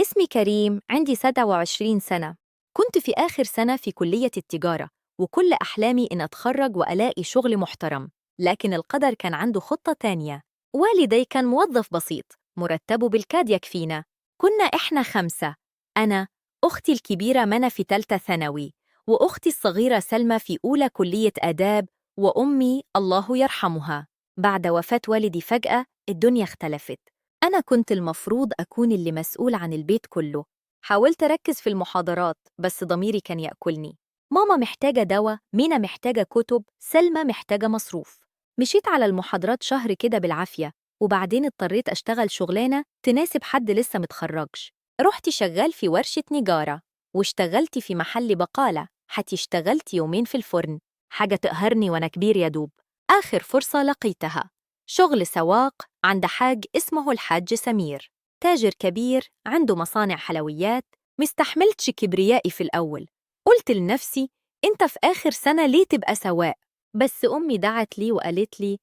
اسمي كريم، عندي 27 سنة. كنت في آخر سنة في كلية التجارة، وكل أحلامي إن أتخرج وألاقي شغل محترم. لكن القدر كان عنده خطة تانية. والدي كان موظف بسيط، مرتبه بالكاد يكفينا. كنا إحنا 5: أنا، أختي الكبيرة منى في تالتة ثانوي، وأختي الصغيرة سلمى في أولى كلية آداب، وأمي الله يرحمها. بعد وفاة والدي فجأة الدنيا اختلفت. أنا كنت المفروض أكون اللي مسؤول عن البيت كله. حاولت أركز في المحاضرات بس ضميري كان يأكلني. ماما محتاجة دواء، مينا محتاجة كتب، سلمى محتاجة مصروف. مشيت على المحاضرات شهر كده بالعافية، وبعدين اضطريت أشتغل شغلانة تناسب حد لسه متخرجش. رحت شغال في ورشة نجارة، واشتغلت في محل بقالة، حتى اشتغلت يومين في الفرن. حاجة تقهرني وأنا كبير يا دوب. آخر فرصة لقيتها شغل سواق عند حاج اسمه الحاج سمير، تاجر كبير عنده مصانع حلويات. مستحملتش كبريائي في الأول. قلت لنفسي انت في آخر سنة ليه تبقى سواق؟ بس أمي دعت لي وقالت لي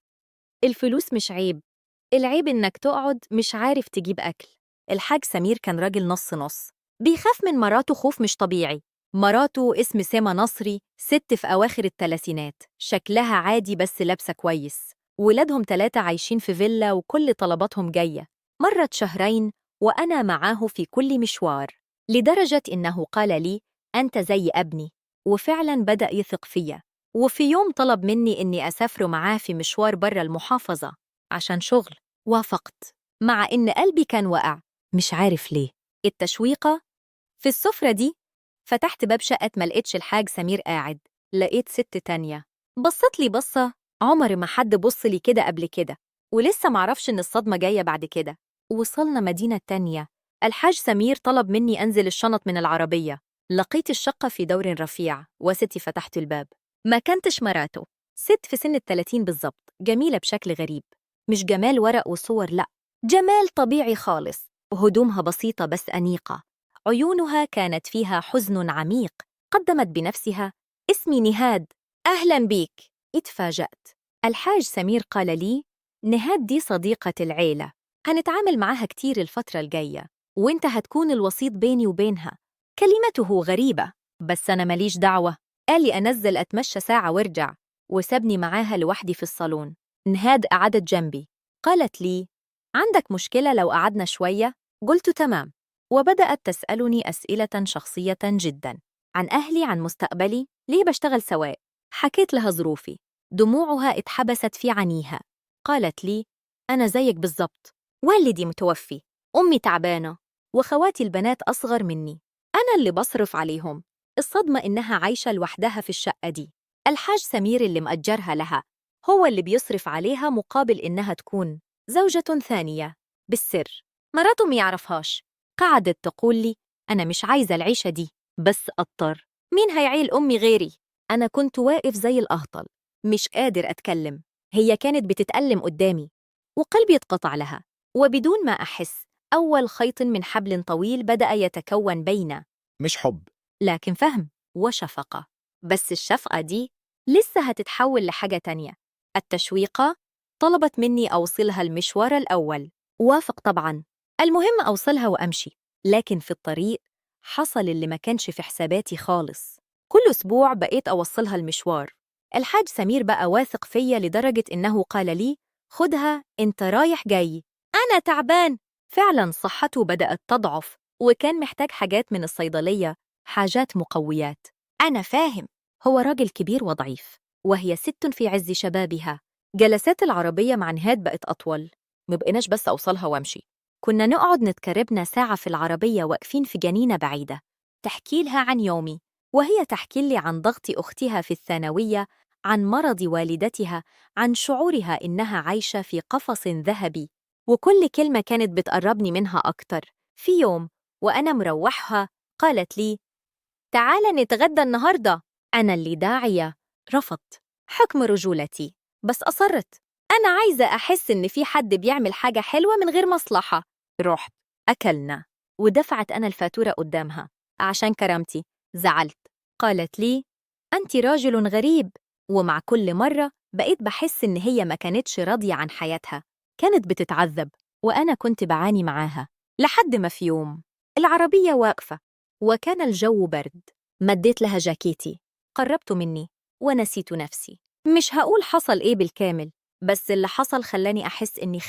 الفلوس مش عيب، العيب إنك تقعد مش عارف تجيب أكل. الحاج سمير كان راجل نص نص، بيخاف من مراته خوف مش طبيعي. مراته اسم سما نصري، ست في أواخر الثلاثينات، شكلها عادي بس لابسة كويس. ولادهم 3 عايشين في فيلا وكل طلباتهم جاية. مرت شهرين وأنا معاه في كل مشوار، لدرجة إنه قال لي أنت زي ابني، وفعلا بدأ يثق فيا. وفي يوم طلب مني إني أسافر معاه في مشوار برا المحافظة عشان شغل. وافقت، مع إن قلبي كان وقع، مش عارف ليه. التشويقة في السفرة دي، فتحت باب شقة ما لقيتش الحاج سمير قاعد، لقيت ست تانية. بصت لي بصة عمر ما حد بص لي كده قبل كده، ولسه معرفش إن الصدمة جاية بعد كده. وصلنا مدينة تانية. الحاج سمير طلب مني أنزل الشنط من العربية. لقيت الشقة في دور رفيع، وستي فتحت الباب. ما كانتش مراته، ست في سن ال30 بالظبط، جميلة بشكل غريب. مش جمال ورق وصور، لأ، جمال طبيعي خالص. هدومها بسيطة بس أنيقة. عيونها كانت فيها حزن عميق. قدمت بنفسها: اسمي نهاد، أهلا بيك. اتفاجأت. الحاج سمير قال لي: نهاد دي صديقة العيلة، هنتعامل معاها كتير الفترة الجاية، وانت هتكون الوسيط بيني وبينها. كلمته غريبة، بس أنا ماليش دعوة. قال لي أنزل أتمشى ساعة وارجع، وسابني معاها لوحدي في الصالون. نهاد قعدت جنبي، قالت لي: عندك مشكلة لو قعدنا شوية؟ قلت تمام. وبدأت تسألني أسئلة شخصية جدا، عن أهلي، عن مستقبلي، ليه بشتغل سواق. حكيت لها ظروفي. دموعها اتحبست في عينيها. قالت لي: أنا زيك بالظبط، والدي متوفي، أمي تعبانة، وخواتي البنات أصغر مني، أنا اللي بصرف عليهم. الصدمة إنها عايشة لوحدها في الشقة دي. الحاج سمير اللي مأجرها لها هو اللي بيصرف عليها مقابل إنها تكون زوجة ثانية بالسر. مراته ما يعرفهاش. قعدت تقول لي: أنا مش عايزة العيشة دي، بس أضطر، مين هيعيل أمي غيري؟ أنا كنت واقف زي الأهطل، مش قادر أتكلم. هي كانت بتتألم قدامي، وقلبي اتقطع لها. وبدون ما أحس، أول خيط من حبل طويل بدأ يتكون بينا. مش حب. لكن فهم وشفقة. بس الشفقة دي لسه هتتحول لحاجة تانية. التشويقة طلبت مني أوصلها المشوار الأول. وافق طبعاً. المهم أوصلها وأمشي. لكن في الطريق حصل اللي ما كانش في حساباتي خالص. كل أسبوع بقيت أوصلها المشوار. الحاج سمير بقى واثق فيا لدرجة إنه قال لي: خدها انت رايح جاي. أنا تعبان. فعلاً صحته بدأت تضعف، وكان محتاج حاجات من الصيدلية، حاجات مقويات. أنا فاهم، هو راجل كبير وضعيف، وهي ست في عز شبابها. جلسات العربية مع نهاد بقت أطول. مبقناش بس أوصلها وأمشي، كنا نقعد نتكربنا ساعة في العربية واقفين في جنينة بعيدة. تحكي لها عن يومي، وهي تحكي لي عن ضغط أختها في الثانوية، عن مرض والدتها، عن شعورها إنها عايشة في قفص ذهبي. وكل كلمة كانت بتقربني منها أكتر. في يوم وأنا مروحها قالت لي: تعال نتغدى النهاردة. أنا اللي داعية. رفضت، حكم رجولتي، بس أصرت. أنا عايزة أحس إن في حد بيعمل حاجة حلوة من غير مصلحة. رحت، أكلنا، ودفعت أنا الفاتورة قدامها. عشان كرامتي زعلت. قالت لي: أنت راجل غريب. ومع كل مرة بقيت بحس إن هي ما كانتش راضية عن حياتها، كانت بتتعذب، وأنا كنت بعاني معاها. لحد ما في يوم العربية واقفة وكان الجو برد. مديت لها جاكيتي، قربت مني ونسيت نفسي. مش هقول حصل إيه بالكامل، بس اللي حصل خلاني أحس إني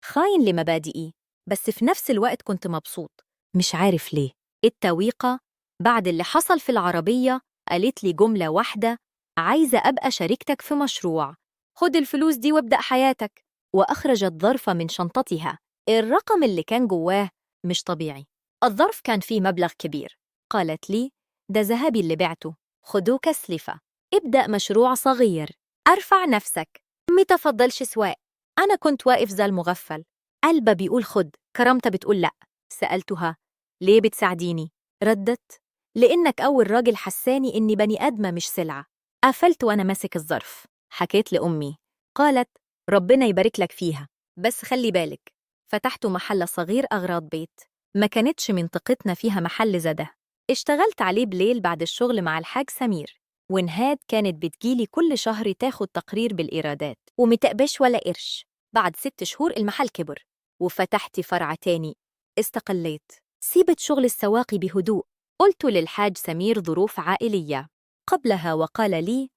خاين لمبادئي، بس في نفس الوقت كنت مبسوط. مش عارف ليه. التويقة بعد اللي حصل في العربية قالت لي جملة واحدة: عايزة أبقى شريكتك في مشروع، خد الفلوس دي وابدأ حياتك. وأخرجت ظرفة من شنطتها. الرقم اللي كان جواه مش طبيعي. الظرف كان فيه مبلغ كبير. قالت لي: ده ذهبي اللي بعته، خدوه كسلفة، ابدأ مشروع صغير، أرفع نفسك، متفضلش سواق. أنا كنت واقف زي المغفل، قلبه بيقول خد، كرامته بتقول لأ. سألتها: ليه بتساعديني؟ ردت: لإنك أول راجل حساني إني بني آدمة مش سلعة. قفلت وأنا ماسك الظرف. حكيت لأمي. قالت: ربنا يبارك لك فيها، بس خلي بالك. فتحت محل صغير أغراض بيت، ما كانتش منطقتنا فيها محل زده. اشتغلت عليه بليل بعد الشغل مع الحاج سمير، ونهاد كانت بتجيلي كل شهر تاخد تقرير بالإيرادات ومتقبش ولا قرش. بعد 6 شهور المحل كبر وفتحت فرع تاني. استقليت، سيبت شغل السواقي بهدوء. قلت للحاج سمير ظروف عائلية قبلها، وقال لي: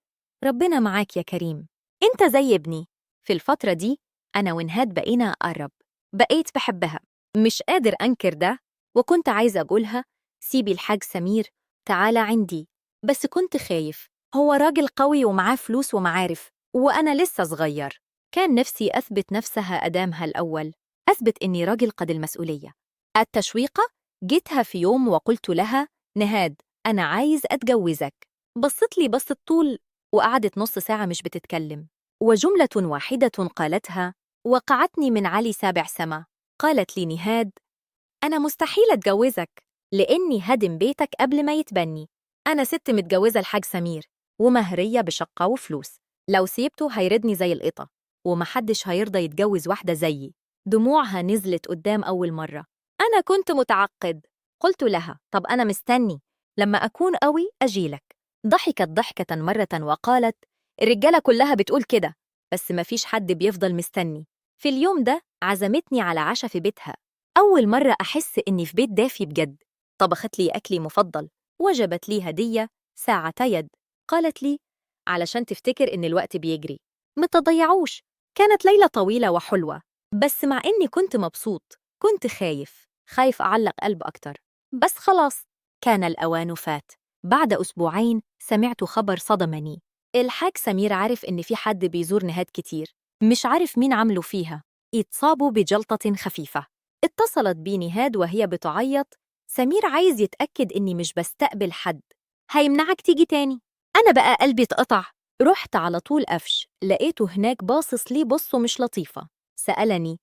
ربنا معاك يا كريم، انت زي ابني. في الفترة دي أنا ونهاد بقينا أقرب، بقيت بحبها، مش قادر أنكر ده. وكنت عايزة أقولها: سيبي الحاج سمير، تعالى عندي. بس كنت خايف، هو راجل قوي ومعاه فلوس ومعارف، وأنا لسه صغير. كان نفسي أثبت نفسها أدامها الأول، أثبت إني راجل قد المسؤولية. التشويقة جيتها في يوم وقلت لها: نهاد، أنا عايز أتجوزك. بصت لي بصت طول، وقعدت نص ساعة مش بتتكلم، وجملة واحدة قالتها وقعتني من علي سابع سما. قالت لي: نهاد، أنا مستحيل أتجوزك، لإني هدم بيتك قبل ما يتبني. أنا ست متجوزة الحاج سمير، ومهرية بشقة وفلوس، لو سيبته هيردني زي القطة، ومحدش هيرضى يتجوز واحدة زيي. دموعها نزلت قدام أول مرة. أنا كنت متعقد. قلت لها: طب أنا مستني، لما أكون قوي أجيلك. ضحكت ضحكة مرة وقالت: الرجالة كلها بتقول كده، بس مفيش حد بيفضل مستني. في اليوم ده عزمتني على عشاء في بيتها، أول مرة أحس إني في بيت دافي بجد. طبخت لي أكلي مفضل، وجبت لي هدية ساعة يد. قالت لي: علشان تفتكر إن الوقت بيجري، ما تضيعوش. كانت ليلة طويلة وحلوة، بس مع إني كنت مبسوط كنت خايف أعلق قلب أكتر. بس خلاص، كان الأوان فات. بعد أسبوعين سمعت خبر صدمني. الحاج سمير عارف إن في حد بيزور نهاد كتير، مش عارف مين عمله فيها. اتصابوا بجلطة خفيفة. اتصلت بي نهاد وهي بتعيط: سمير عايز يتأكد إني مش بستقبل حد، هيمنعك تيجي تاني. أنا بقى قلبي اتقطع. رحت على طول قفش، لقيته هناك باصص لي بصه مش لطيفة. سألني: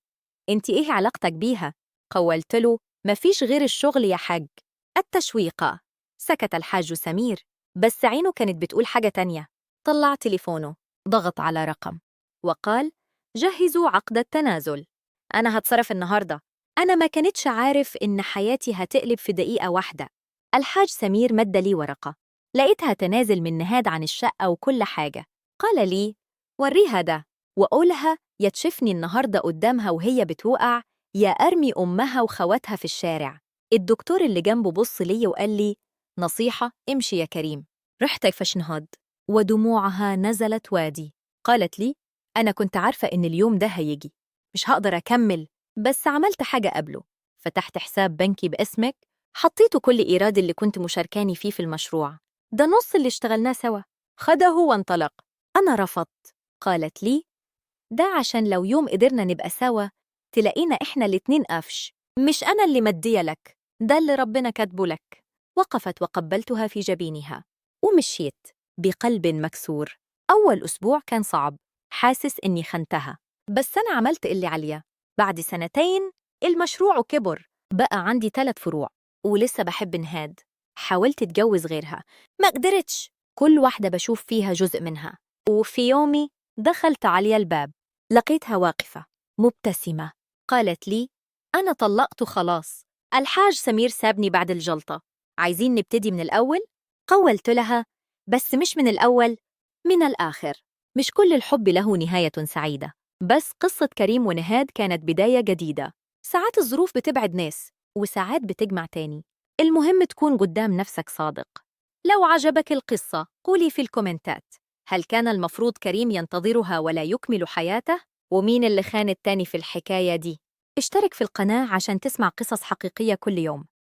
انت ايه علاقتك بيها؟ قولت له: مفيش غير الشغل يا حاج. التشويقة. سكت الحاج سمير، بس عينه كانت بتقول حاجة تانية. طلع تليفونه، ضغط على رقم، وقال: جهزوا عقد التنازل، أنا هتصرف النهاردة. أنا ما كانتش عارف إن حياتي هتقلب في دقيقة واحدة. الحاج سمير مد لي ورقة، لقيتها تنازل من نهاد عن الشقة وكل حاجة. قال لي: وريها ده، وقولها يا تشفني النهاردة قدامها وهي بتوقع، يا أرمي أمها وخواتها في الشارع. الدكتور اللي جنبه بص لي وقال لي: نصيحة، امشي يا كريم. رحت فشنهاد، ودموعها نزلت وادي. قالت لي: أنا كنت عارفة إن اليوم ده هيجي، مش هقدر أكمل، بس عملت حاجة قبله. فتحت حساب بنكي باسمك، حطيته كل إيراد اللي كنت مشاركاني فيه في المشروع، ده نص اللي اشتغلناه سوا. خده وانطلق. أنا رفضت. قالت لي: ده عشان لو يوم قدرنا نبقى سوا تلاقينا إحنا الاتنين قفش، مش أنا اللي مدية لك، ده اللي ربنا كاتبه لك. وقفت وقبلتها في جبينها ومشيت بقلب مكسور. أول أسبوع كان صعب، حاسس إني خنتها، بس أنا عملت اللي عليا. بعد 2 سنين المشروع كبر، بقى عندي 3 فروع، ولسه بحب نهاد. حاولت أتجوز غيرها، ما قدرتش، كل واحدة بشوف فيها جزء منها. وفي يومي دخلت عليا الباب، لقيتها واقفة مبتسمة. قالت لي: أنا طلقت خلاص، الحاج سمير سابني بعد الجلطة، عايزين نبتدي من الأول؟ قولت لها: بس مش من الأول، من الآخر. مش كل الحب له نهاية سعيدة، بس قصة كريم ونهاد كانت بداية جديدة. ساعات الظروف بتبعد ناس، وساعات بتجمع تاني. المهم تكون قدام نفسك صادق. لو عجبك القصة قولي في الكومنتات، هل كان المفروض كريم ينتظرها ولا يكمل حياته؟ ومين اللي خان التاني في الحكاية دي؟ اشترك في القناة عشان تسمع قصص حقيقية كل يوم.